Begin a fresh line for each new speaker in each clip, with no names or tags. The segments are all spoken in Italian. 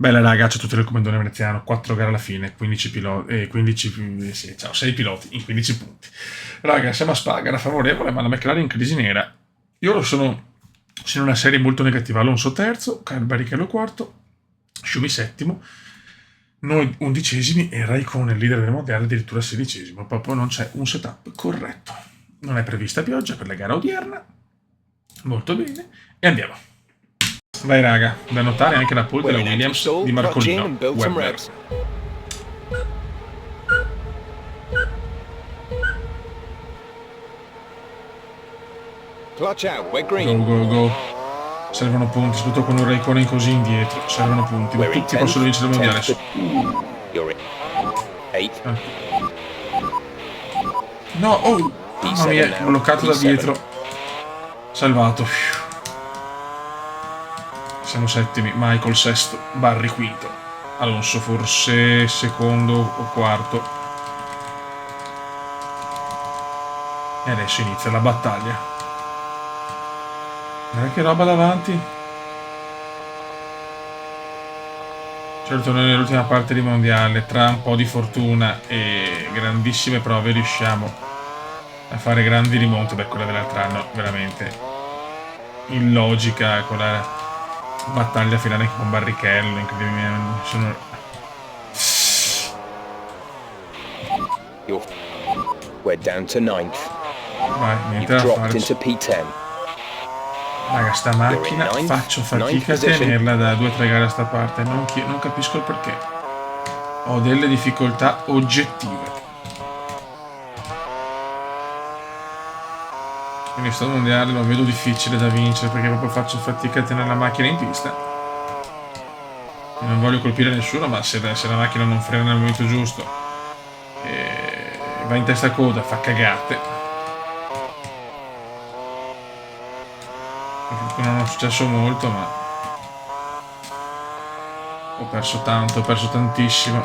Bella raga, c'è tutto il comandone veneziano, 4 gare alla fine, 15 piloti, 15, sì, ciao, 6 piloti in 15 punti. Raga, siamo a Spa, gara favorevole, ma la McLaren in crisi nera. Io sono in una serie molto negativa, Alonso terzo, Barrichello quarto, Schumi settimo, noi undicesimi e Raikkonen, leader del mondiale, addirittura sedicesimo. Proprio non c'è un setup corretto. Non è prevista pioggia per la gara odierna. Molto bene. E andiamo. Vai raga, da notare anche la pole della Williams di Marcolino Webber. Go go go. Servono punti, soprattutto con un Raikkonen così indietro. Servono punti, ma tutti possono vincere il mondiale. No, oh, mamma mia, bloccato da dietro. Salvato. Siamo settimi, Michael sesto, Barry quinto, Alonso forse secondo o quarto. E adesso inizia la battaglia. Guarda che roba davanti. Certo noi nell'ultima parte di mondiale, tra un po' di fortuna e grandissime prove, riusciamo a fare grandi rimonte. Beh, quella dell'altro anno veramente illogica, con la battaglia finale con Barrichello, incredibilmente.
We're down to 9th.
Vai, niente da fare. Raga, sta macchina faccio fatica a tenerla da 2 o 3 gare a sta parte, non capisco il perché. Ho delle difficoltà oggettive. Quindi sto mondiale lo vedo difficile da vincere perché proprio faccio fatica a tenere la macchina in pista. E non voglio colpire nessuno, ma se la macchina non frena nel momento giusto e va in testa a coda, fa cagate. Non è successo molto, ma ho perso tanto, ho perso tantissimo.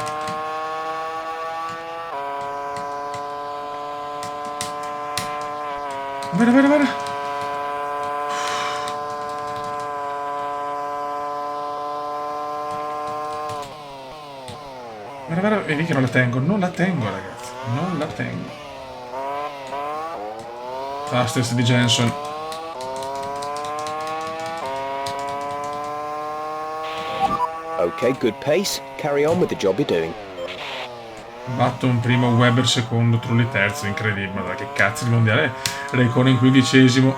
Guarda. Guarda, vedi che non la tengo ragazzi, non la tengo. Fastest di Jenson.
Okay, good pace. Carry on with the job you're doing.
Batto un primo, Webber secondo, Trulli terzo, incredibile, ma che cazzo di mondiale. Raikkonen quindicesimo.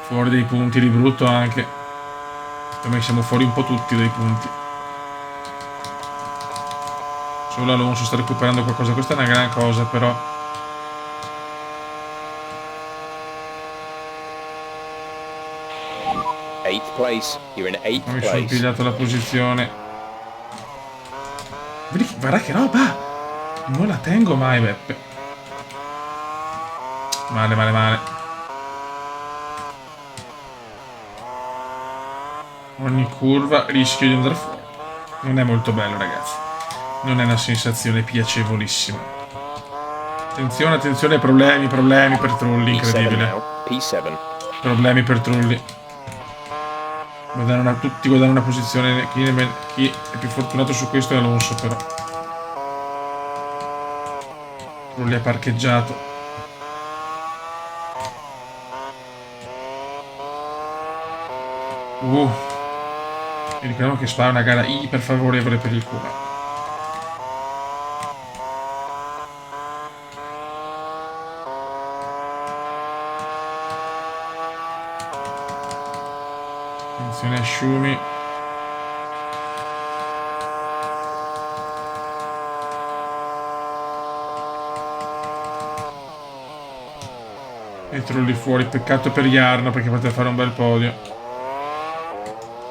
Fuori dei punti di brutto anche. Ormai siamo fuori un po' tutti dai punti. Solo Alonso sta recuperando qualcosa, questa è una gran cosa però.
Place. You're in 8th
Mi
place.
sono pigliato la posizione. Vedi, guarda che roba! Non la tengo mai, Beppe. Male. Ogni curva rischio di andare fuori. Non è molto bello, ragazzi. Non è una sensazione piacevolissima. Attenzione, problemi per Trulli, incredibile.
P7.
Problemi per Trulli. Tutti guardano una posizione. Chi è più fortunato su questo è Alonso, però. Trulli è parcheggiato. E ricordiamo che Spa è una gara iper favorevole per il Kuma. Attenzione a Schumi. E Trulli fuori, peccato per Jarno perché poteva fare un bel podio.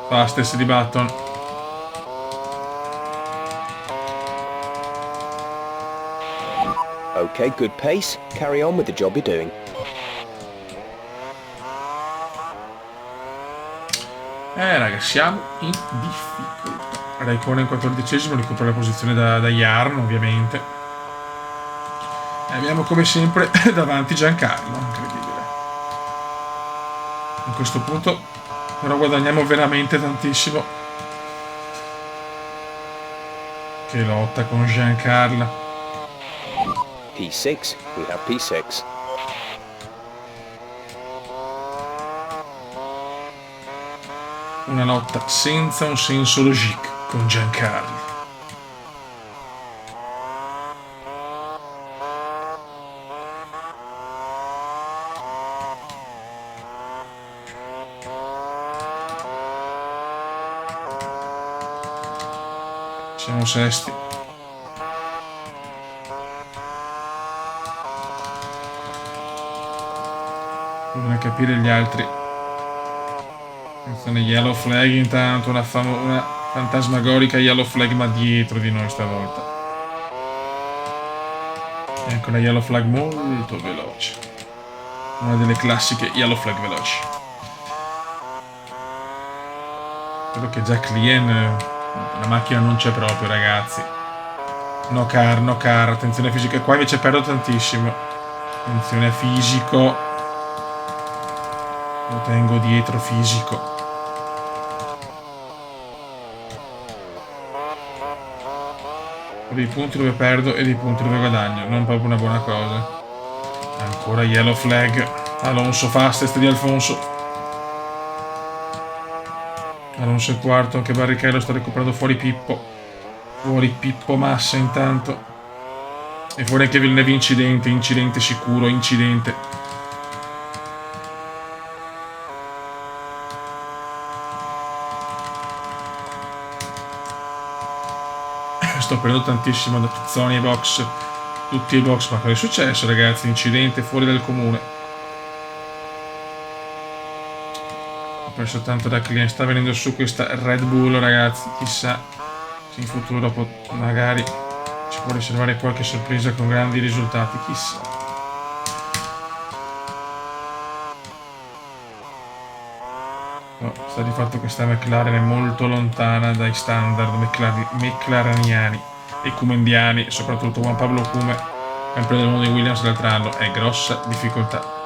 Fastest di Button.
Okay, good pace. Carry on with the job you're doing.
Raga, siamo in difficoltà. Raikkonen 14esimo, recupera la posizione da Jarno, ovviamente. E abbiamo come sempre davanti Giancarlo, incredibile. In questo punto però guadagniamo veramente tantissimo. Che lotta con Giancarlo.
P6, we have P6.
Una lotta senza un senso logique con Giancarlo. Siamo sesti. Bisogna capire gli altri. Attenzione, yellow flag intanto, una fantasmagorica yellow flag ma dietro di noi stavolta. E anche una yellow flag molto veloce. Una delle classiche yellow flag veloci. Credo che già Clien, la macchina non c'è proprio, ragazzi. No car, attenzione fisica. Qua invece perdo tantissimo. Attenzione fisico. Lo tengo dietro fisico. Ho dei punti dove perdo e dei punti dove guadagno. Non proprio una buona cosa. Ancora yellow flag. Alonso fastest di Alfonso. Alonso è quarto, anche Barrichello sta recuperando fuori Pippo. Fuori Pippo Massa intanto. E fuori anche Villeneuve incidente sicuro, incidente. Sto prendendo tantissimo da Pizzoni e box. Tutti i box, ma cosa è successo ragazzi? Incidente fuori dal comune. Ho perso tanto da cliente, sta venendo su questa Red Bull ragazzi, chissà se in futuro magari ci può riservare qualche sorpresa con grandi risultati, chissà. No, sta di fatto che questa McLaren è molto lontana dai standard mclareniani e cumendiani, soprattutto Juan Pablo Cume, campione del mondo di Williams l'altro anno, è grossa difficoltà.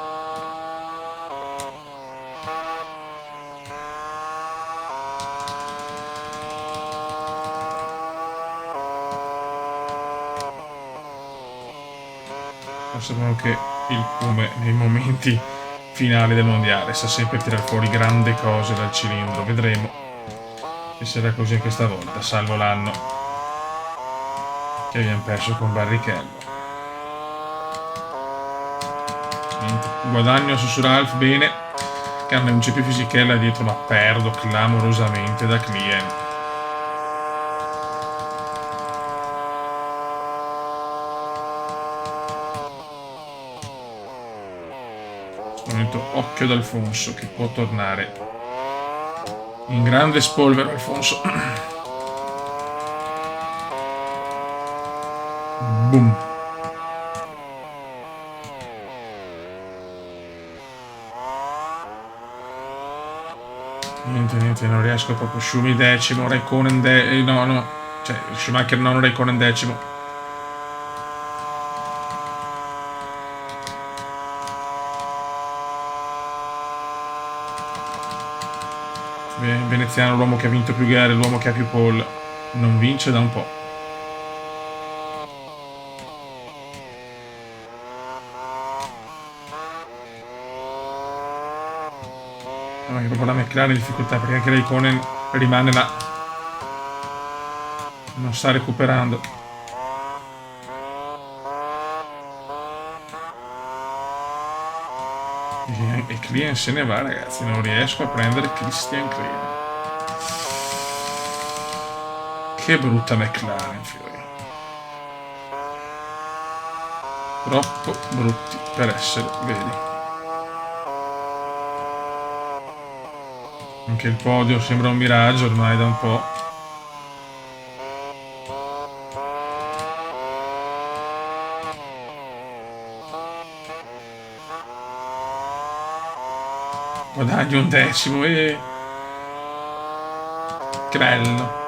Sappiamo che il Cume nei momenti finali del mondiale sa sempre tirare fuori grandi cose dal cilindro, vedremo se sarà così anche stavolta, salvo l'anno che abbiamo perso con Barrichello. Guadagno su Ralph, bene, che non c'è più Fisichella dietro, ma perdo clamorosamente da Client. Occhio ad Alfonso che può tornare in grande spolvero. Alfonso, boom. Niente, non riesco proprio. Schumi decimo, Raikkonen no, cioè Schumacher nono, Raikkonen decimo. Veneziano, l'uomo che ha vinto più gare, l'uomo che ha più pole, non vince da un po'. No, è proprio la McLaren in difficoltà, perché anche Raikkonen rimane là, non sta recuperando. E Client se ne va ragazzi, non riesco a prendere Christian Client. Che brutta McLaren, fiori. Troppo brutti per essere veri. Anche il podio sembra un miraggio ormai da un po'. Guadagno un decimo e... Che bello.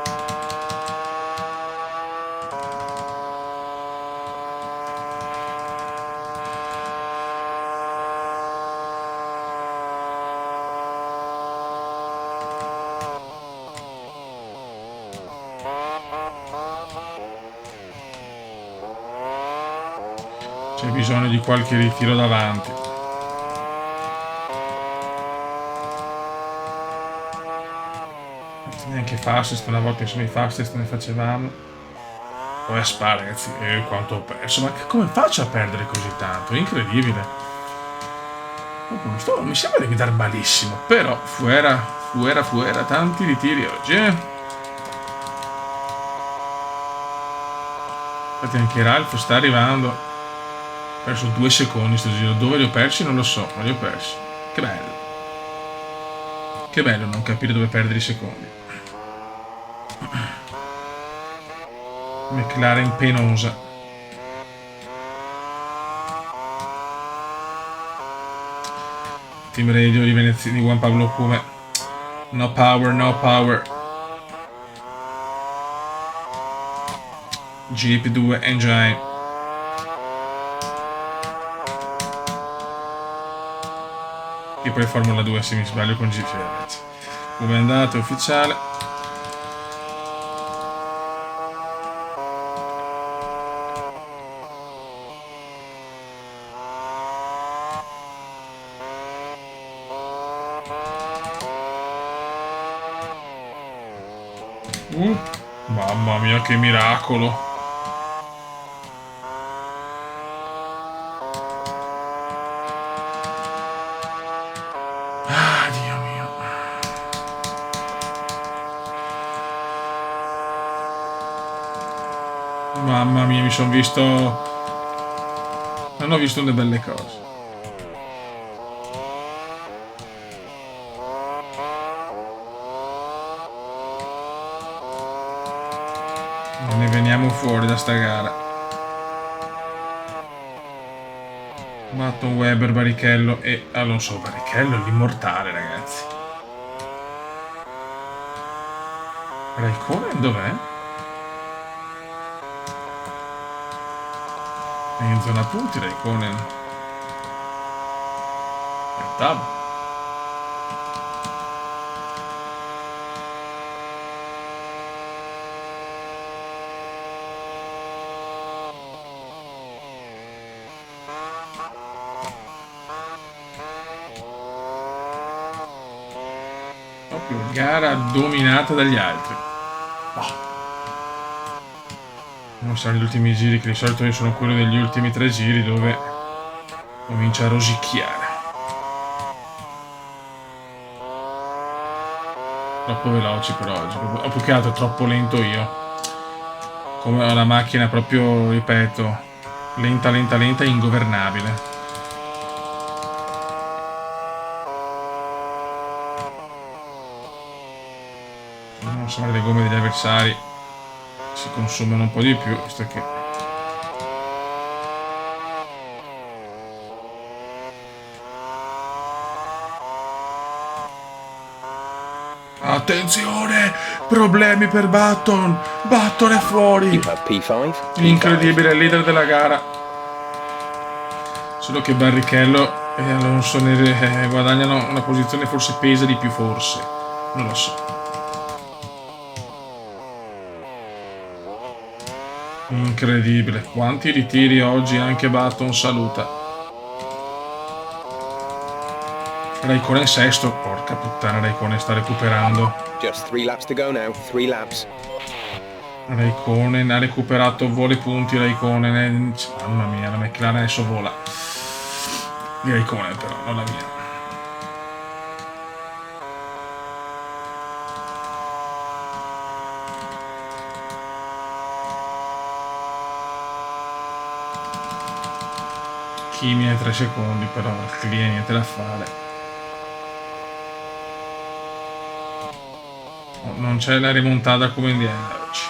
C'è bisogno di qualche ritiro davanti. Neanche fastest, una volta insomma i fastest ne facevamo. Poi a spa ragazzi, quanto ho perso, ma come faccio a perdere così tanto? È incredibile. Mi sembra di guidare malissimo, però fuera, tanti ritiri oggi, Infatti anche Ralph sta arrivando. Ho perso 2 secondi sto giro, dove li ho persi non lo so, ma li ho persi. Che bello. Che bello non capire dove perdere i secondi. McLaren penosa. Team Radio di Venezia di Juan Pablo Come. No power, no power. GP2 Engine. E poi Formula 2 se mi sbaglio con GP ragazzi. Come è andato ufficiale? Mamma mia che miracolo. Ah, Dio mio. Mamma mia, mi sono visto... Non ho visto delle belle cose. Ne veniamo fuori da sta gara. Button, Weber, Barrichello e Alonso. Barrichello l'immortale ragazzi. Raikkonen dov'è? È in zona punti Raikkonen. È ottavo. Proprio gara dominata dagli altri. Non saranno gli ultimi giri, che di solito io sono quello degli ultimi 3 giri dove comincia a rosicchiare. Troppo veloci per oggi, o più che altro troppo lento io. Come ho la macchina proprio, ripeto, lenta, ingovernabile. Insomma le gomme degli avversari si consumano un po' di più, visto che attenzione, problemi per Button è fuori.
You have P5.
Incredibile, il leader della gara. Solo che Barrichello e Alonso ne guadagnano una posizione, forse pesa di più, forse non lo so. Incredibile, quanti ritiri oggi, anche Button saluta. Raikkonen sesto, porca puttana, Raikkonen sta recuperando.
Just 3 laps to go now, 3 laps.
Raikkonen ha recuperato, vuole punti Raikkonen, mamma mia, la McLaren adesso vola. Di Raikkonen però, non la mia. Kimi a 3 secondi, però lì niente da fare. Non c'è la rimontata come in Indiana oggi.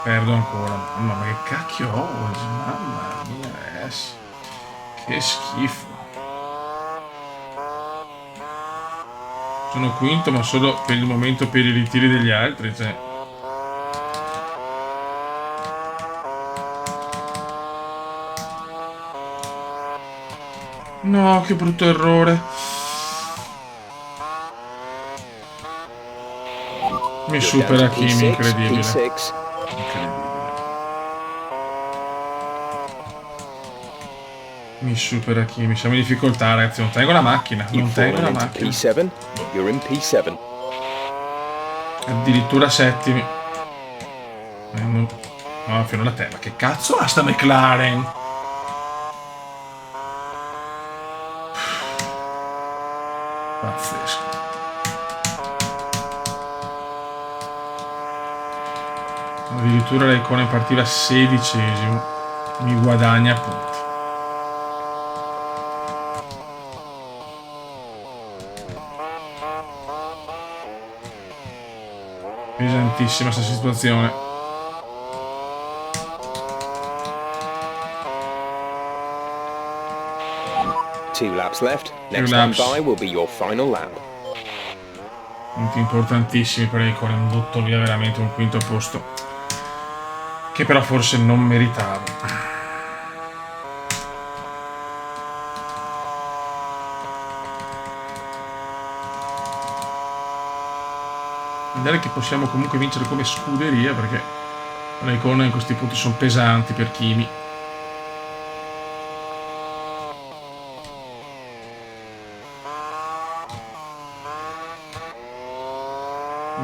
Perdo ancora, mamma, ma che cacchio ho oggi, mamma mia ragazzi, che schifo. Sono quinto, ma solo per il momento, per i ritiri degli altri, cioè. No, che brutto errore. Mi
You're down
supera
to
Kimi,
P6,
incredibile.
P6.
Incredibile. Mi supera Kimi. Siamo in difficoltà, ragazzi. Non tengo la macchina.
You've
Non tengo la
fallen into
macchina.
P7. You're in P7.
Addirittura settimi. No, fino alla terra. Che cazzo ha sta McLaren? Pazzesco. Addirittura Raikkonen partiva 16esimo. Mi guadagna punti. Pesantissima questa situazione.
Two laps left. Next
laps.
lap by will be your final lap.
Punti importantissimi per Raikkonen. Butto via veramente un quinto posto, che però forse non meritavo. Vedere che possiamo comunque vincere come scuderia, perché Raikkonen in questi punti sono pesanti per Kimi.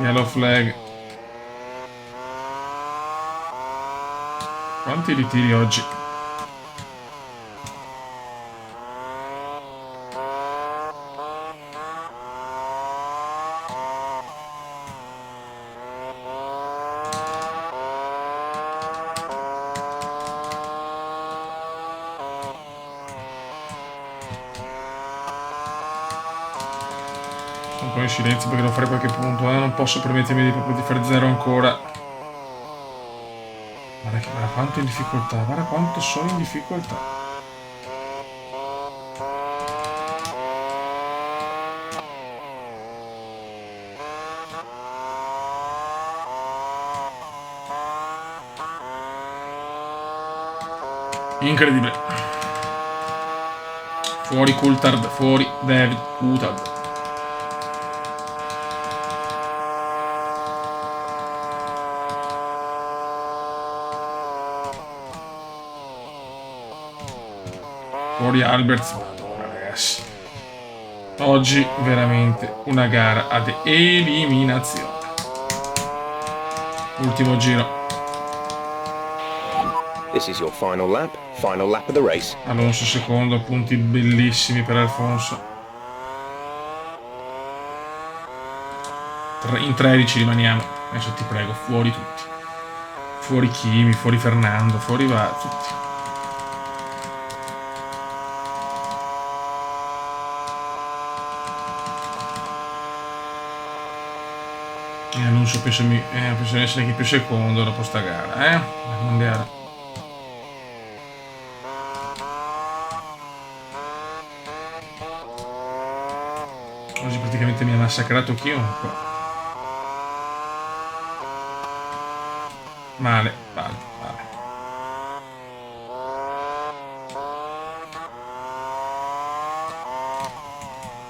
Yellow flag. Quanti ritiri oggi? Un po' in silenzio perché devo fare qualche punto, non posso permettermi di fare zero ancora. Guarda quanto in difficoltà, guarda quanto sono in difficoltà. Incredibile. Fuori Coulthard, fuori David Coulthard. Fuori Alberts. Madonna, ragazzi. Oggi veramente una gara ad eliminazione. Ultimo giro.
This is your final lap of the race.
Alonso secondo, punti bellissimi per Alfonso. In 13 rimaniamo. Adesso ti prego, fuori tutti. Fuori Kimi, fuori Fernando, fuori va tutti. E Alonso penso di essere anche più secondo dopo sta gara, mondiale. Oggi praticamente mi ha massacrato chiunque. Male.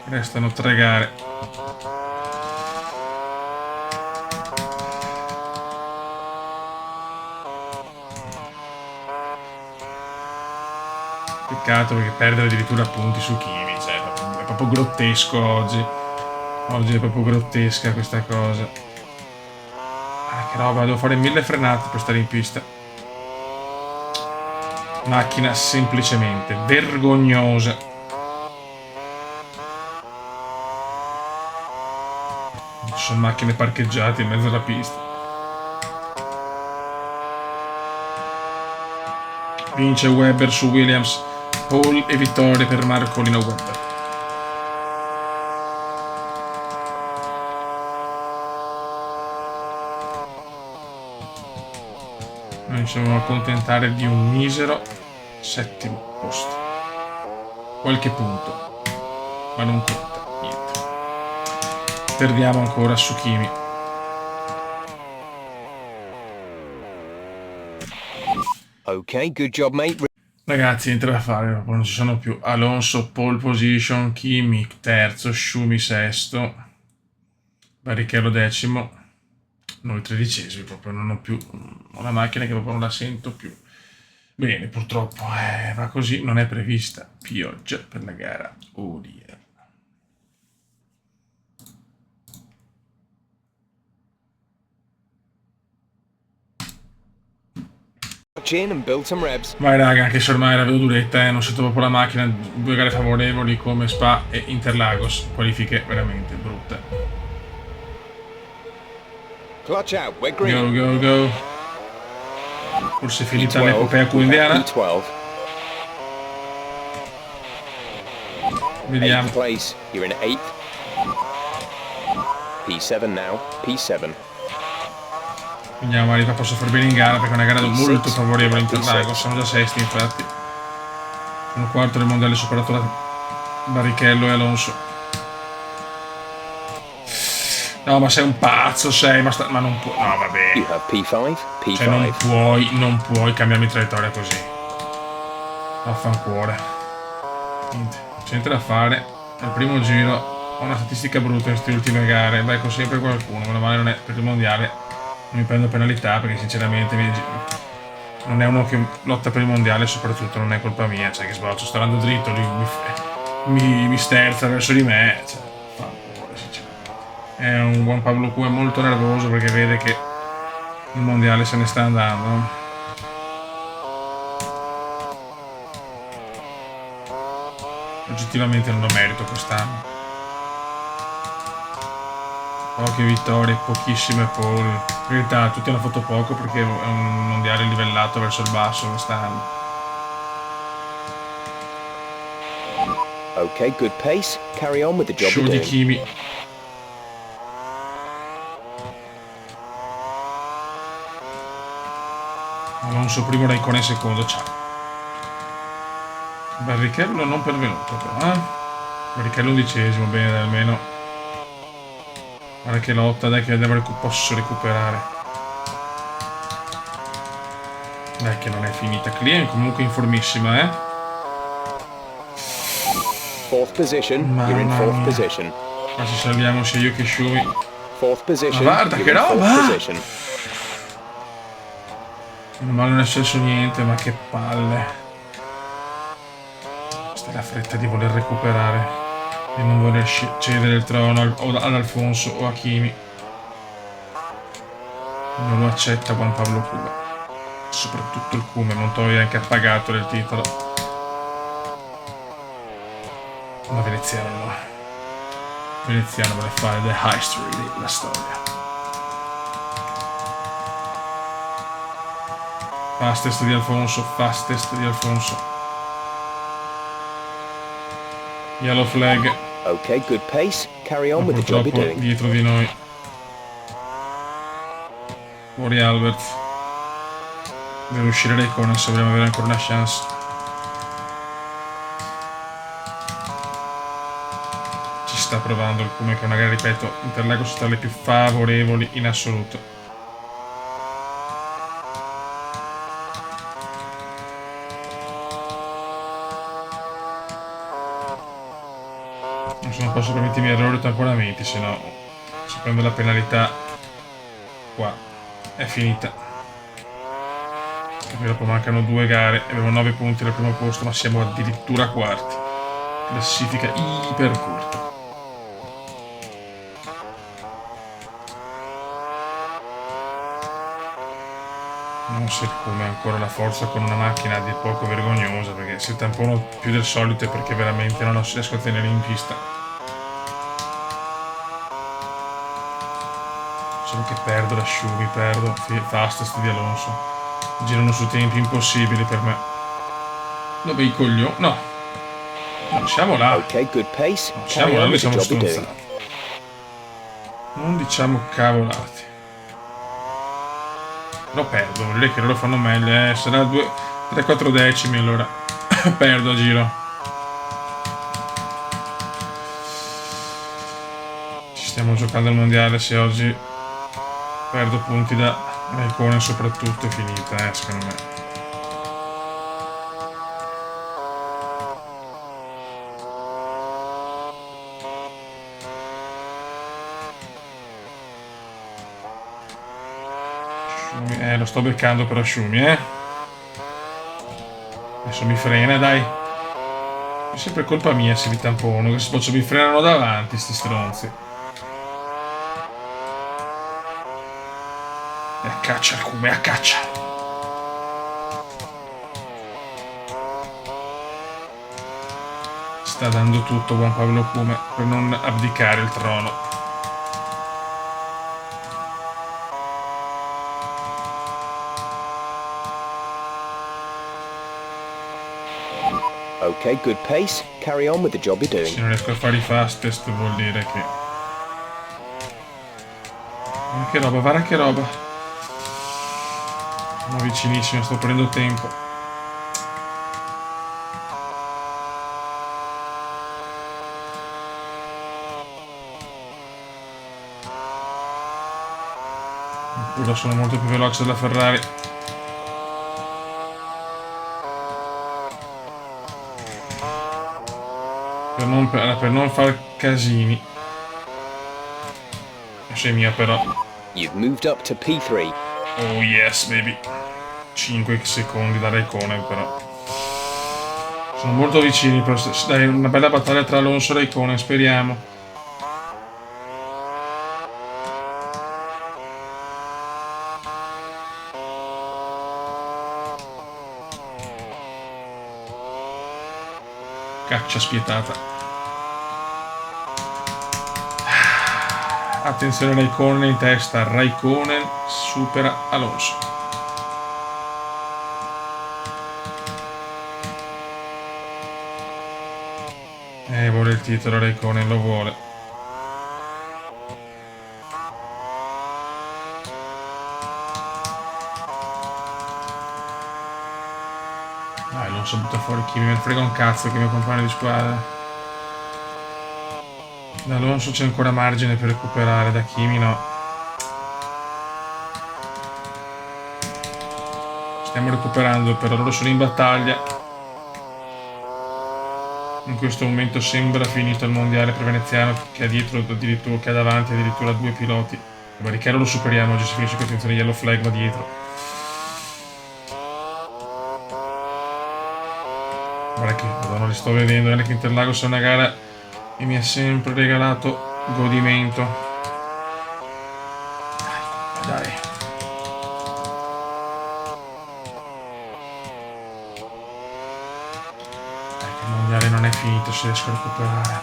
Restano 3 gare. Peccato perché perdere addirittura punti su Kimi, cioè è proprio grottesco oggi. Oggi è proprio grottesca questa cosa. Che roba, devo fare 1000 frenate per stare in pista. Macchina semplicemente vergognosa. Ci sono macchine parcheggiate in mezzo alla pista. Vince Webber su Williams. Pole e vittoria per Marcolino Webber. Noi ci dobbiamo accontentare di un misero 7° posto. Qualche punto, ma non conta niente. Perdiamo ancora su Kimi.
Ok, good job, mate.
Ragazzi, niente da fare, non ci sono più. Alonso pole position, Kimi terzo, Schumi sesto, Barrichello 10º. Noi tredicesimi proprio, non ho più una macchina che proprio non la sento più. Bene, purtroppo va così, non è prevista pioggia per la gara. Oh dear.
In and build some revs.
Vai raga, anche se ormai la vedo duretta, non sento proprio la macchina, 2 gare favorevoli come Spa e Interlagos, qualifiche veramente brutte.
Clutch out, we're green.
Go, go, go. Forse è finita
P12,
l'epopea quotidiana.
P12.
Vediamo.
8th place, you're in 8th. P7 now, P7.
Vediamo, magari posso far bene in gara perché è una gara molto favorevole in Interlagos, sono già sesti infatti. Un quarto del mondiale superato da Barrichello e Alonso. No, ma sei un pazzo, ma non puoi. No, vabbè.
You have P5, P5.
Cioè non puoi cambiarmi traiettoria così. Vaffanculo. Niente, c'è niente da fare. È il primo giro, ho una statistica brutta in queste ultime gare. Becco sempre qualcuno, meno male non è per il mondiale. Non mi prendo penalità perché sinceramente non è uno che lotta per il mondiale, soprattutto non è colpa mia. Cioè che sbaglio, sto andando dritto, lui mi sterza verso di me. Cioè, è un buon Pablo Q, è molto nervoso perché vede che il mondiale se ne sta andando. Oggettivamente non lo merito quest'anno. Poche vittorie, pochissime pole. In realtà tutti hanno fatto poco perché è un mondiale livellato verso il basso quest'anno.
Okay, good pace. Carry on with the job
Show
you're
di
doing.
Kimi. Alonso primo, Raikkonen secondo, ciao. Barrichello non pervenuto però, Barrichello 11°, bene almeno. Guarda che lotta, dai che posso recuperare. Dai che non è finita. Client comunque in formissima,
4th position, you're in 4th position.
Ma ci salviamo sia io che Shumi.
4th position,
Ma guarda
you're
che
in 4th
roba!
position.
Meno male non è successo niente, ma che palle. Questa è la fretta di voler recuperare e non voler cedere il trono ad Alfonso o a Kimi. Non lo accetta Juan Pablo Cuba. Soprattutto il Cume, Montoya è anche appagato del titolo. Ma veneziano no. Veneziano vuole fare the history della storia. Fastest di Alfonso, fastest di Alfonso. Yellow flag.
Okay, good pace. Carry on with the job you're
Purtroppo
doing.
dietro di noi. Fuori Albert. Deve uscire Raikkonen se vogliamo avere ancora una chance. Ci sta provando il Cume che magari, ripeto, Interlagos tra le più favorevoli in assoluto. Non posso permettermi errori o tamponamenti, se no se prendo la penalità qua è finita. Perché dopo mancano 2 gare, abbiamo 9 punti al primo posto, ma siamo addirittura quarti. Classifica iper corta. Non so come ancora la forza con una macchina di poco vergognosa, perché se tampono più del solito è perché veramente non riesco a tenere in pista. Solo che perdo da Schumi, perdo fastest di Alonso. Girano su tempi impossibili per me. Dove i coglioni? No. Non siamo là.
Okay, good pace.
Non
Carry
siamo là,
on
noi
with the
siamo
job you're doing.
stronzati. Non diciamo cavolate. Però perdo, vuol dire che loro fanno meglio, sarà 3-4 decimi allora. Perdo a giro. Ci stiamo giocando al mondiale, se oggi perdo punti da Raikkonen soprattutto è finita, secondo me. Schumi, lo sto beccando però Schumi, Adesso mi frena, dai. È sempre colpa mia se mi tampono, che mi frenano davanti, sti stronzi. E a caccia il Cume, a caccia. Sta dando tutto buon Pablo Cume per non abdicare il trono.
Okay, good pace. Carry on with the job you're doing.
Se non riesco a fare i fastest vuol dire che... Guarda che roba, guarda che roba. Sono vicinissimo, sto prendendo tempo. Ora sono molto più veloce della Ferrari. Per non far casini. È mia però.
You've moved up to P3.
Oh yes, baby. 5 secondi da Raikkonen però. Sono molto vicini, però dai, una bella battaglia tra Alonso e Raikkonen, speriamo. Caccia spietata. Attenzione, Raikkonen in testa. Raikkonen supera Alonso. Vuole il titolo, Raikkonen lo vuole. Dai, Alonso butta fuori Kimi, me ne frega un cazzo che mio compagno di squadra. Da Alonso c'è ancora margine per recuperare, da Kimi no. Stiamo recuperando, però loro sono in battaglia. In questo momento sembra finito il mondiale per Veneziano, che ha dietro addirittura, che ha davanti addirittura 2 piloti. Il Barrichello lo superiamo, oggi si finisce con attenzione, yellow flag va dietro. Guarda che, madonna, li sto vedendo, guarda che Interlagos è una gara che mi ha sempre regalato godimento. Dai. Il mondiale non è finito se riesco a recuperare.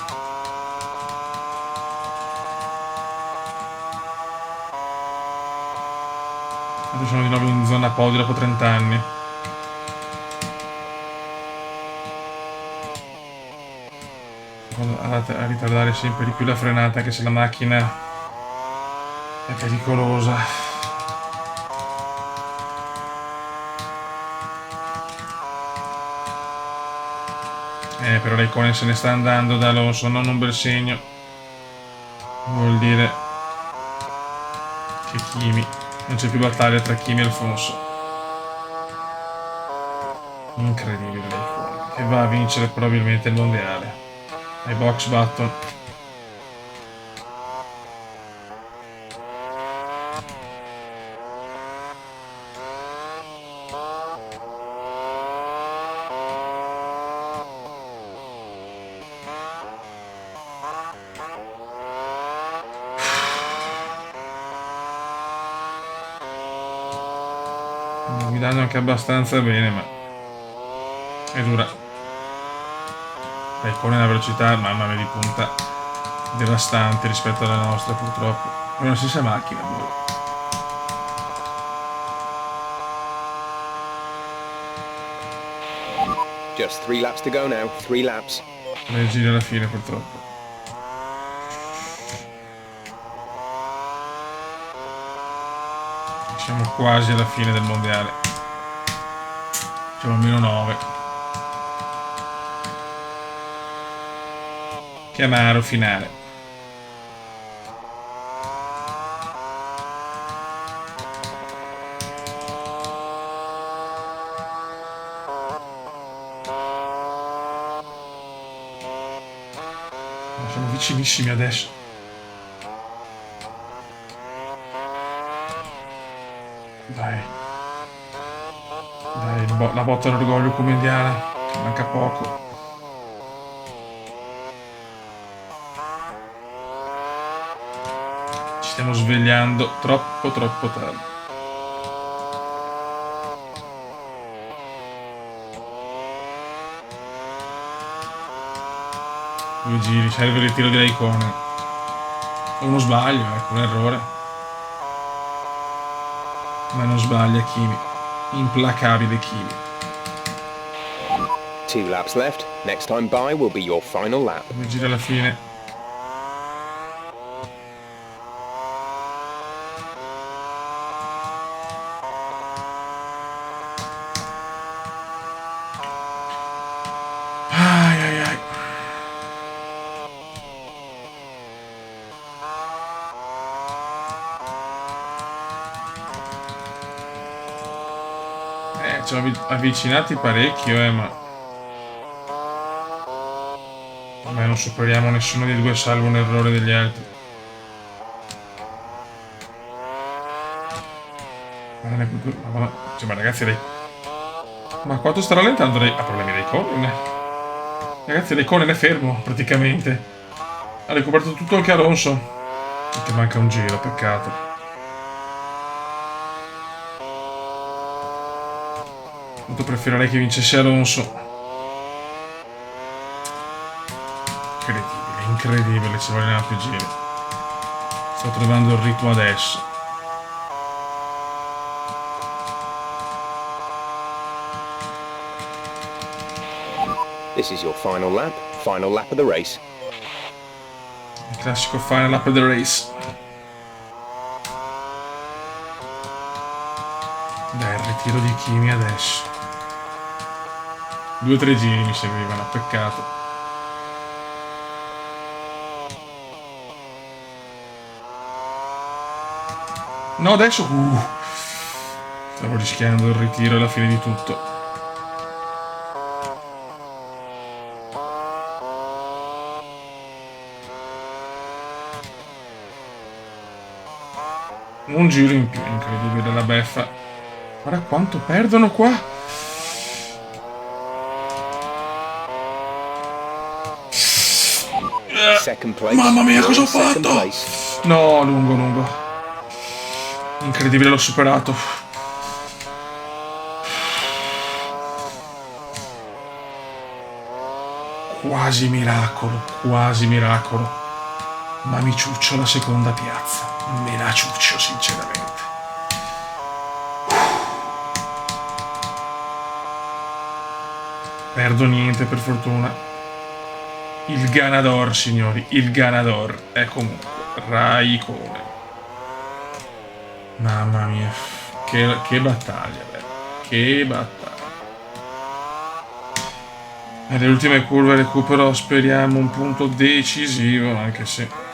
Adesso sono di nuovo in zona podio dopo 30 anni. A ritardare sempre di più la frenata, anche se la macchina è pericolosa. Però Raikkonen se ne sta andando da Alonso, non un bel segno. Vuol dire che Kimi, non c'è più battaglia tra Kimi e Alfonso. Incredibile Raikkonen, che va a vincere probabilmente il mondiale. Ai box button. Guidando anche abbastanza bene, ma è dura. Con una velocità, mamma mia, di punta devastante rispetto alla nostra, purtroppo. È una stessa macchina, boh.
Just 3 laps to go now. 3 laps.
3 giri alla fine, purtroppo. Siamo quasi alla fine del mondiale. Siamo a meno 9. Che amaro finale. Siamo vicinissimi adesso. Dai. Dai, la botta all'orgoglio come indiana. Manca poco. Ci stiamo svegliando troppo tardi. Due giri, serve il ritiro di Raikkonen. Uno sbaglio, ecco, un errore. Ma non sbaglia Kimi. Implacabile Kimi.
2 laps left. Next time by will be your final lap.
Due giri alla fine. Ai ai ai. Ci siamo avvicinati parecchio, ma vabbè, non superiamo nessuno dei due salvo un errore degli altri. Ma ragazzi, ma quanto sta rallentando ha problemi Raikkonen? Ragazzi, Raikkonen è fermo praticamente. Ha recuperato tutto anche Alonso. Che manca un giro, peccato. Molto preferirei che vincesse Alonso. Incredibile, ci vogliono più giri. Sto trovando il ritmo adesso.
This is your final lap of the race.
Il classico final lap of the race. Dai, il ritiro di Kimi adesso. 2 o 3 giri mi servivano, peccato. No, adesso stavo rischiando il ritiro e la fine di tutto. Un giro in più, incredibile la beffa. Guarda quanto perdono qua. Mamma mia, cosa ho fatto? No, lungo. Incredibile, l'ho superato. Quasi miracolo. Ma mi ciuccio la seconda piazza. Me la ciuccio, sinceramente. Perdo niente, per fortuna. Il ganador, signori, il ganador è comunque Raikkonen. Mamma mia, che battaglia, che battaglia. Nelle ultime curve recupero, speriamo, un punto decisivo, anche se...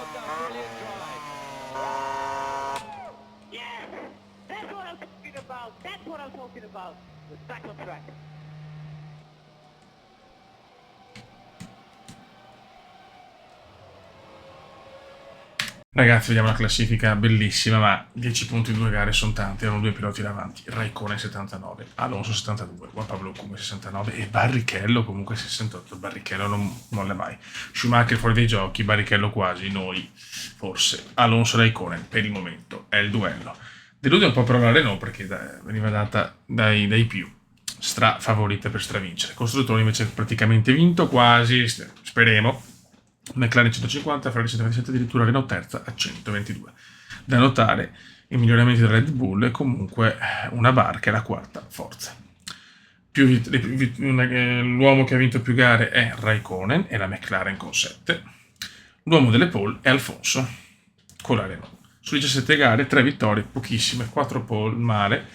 Ragazzi, vediamo la classifica, bellissima, ma 10 punti in 2 gare sono tanti, erano 2 piloti davanti. Raikkonen 79, Alonso 72, Juan Pablo Ocum 69 e Barrichello comunque 68. Barrichello non molla mai. Schumacher fuori dai giochi, Barrichello quasi, noi forse. Alonso Raikkonen per il momento è il duello. Delude un po' però la Renault perché veniva data dai più favorite per stravincere. Costruttore invece praticamente vinto, quasi, speriamo. McLaren 150, Ferrari 127, addirittura Renault terza a 122. Da notare i miglioramenti della Red Bull e comunque una barca è la quarta forza. L'uomo che ha vinto più gare è Raikkonen e la McLaren con 7. L'uomo delle pole è Alfonso con la Renault. Su 17 gare 3 vittorie, pochissime, 4 pole male,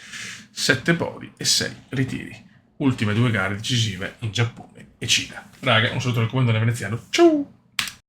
7 podi e 6 ritiri. Ultime 2 gare decisive in Giappone e Cina. Raga, un saluto dal comandante veneziano. Ciao!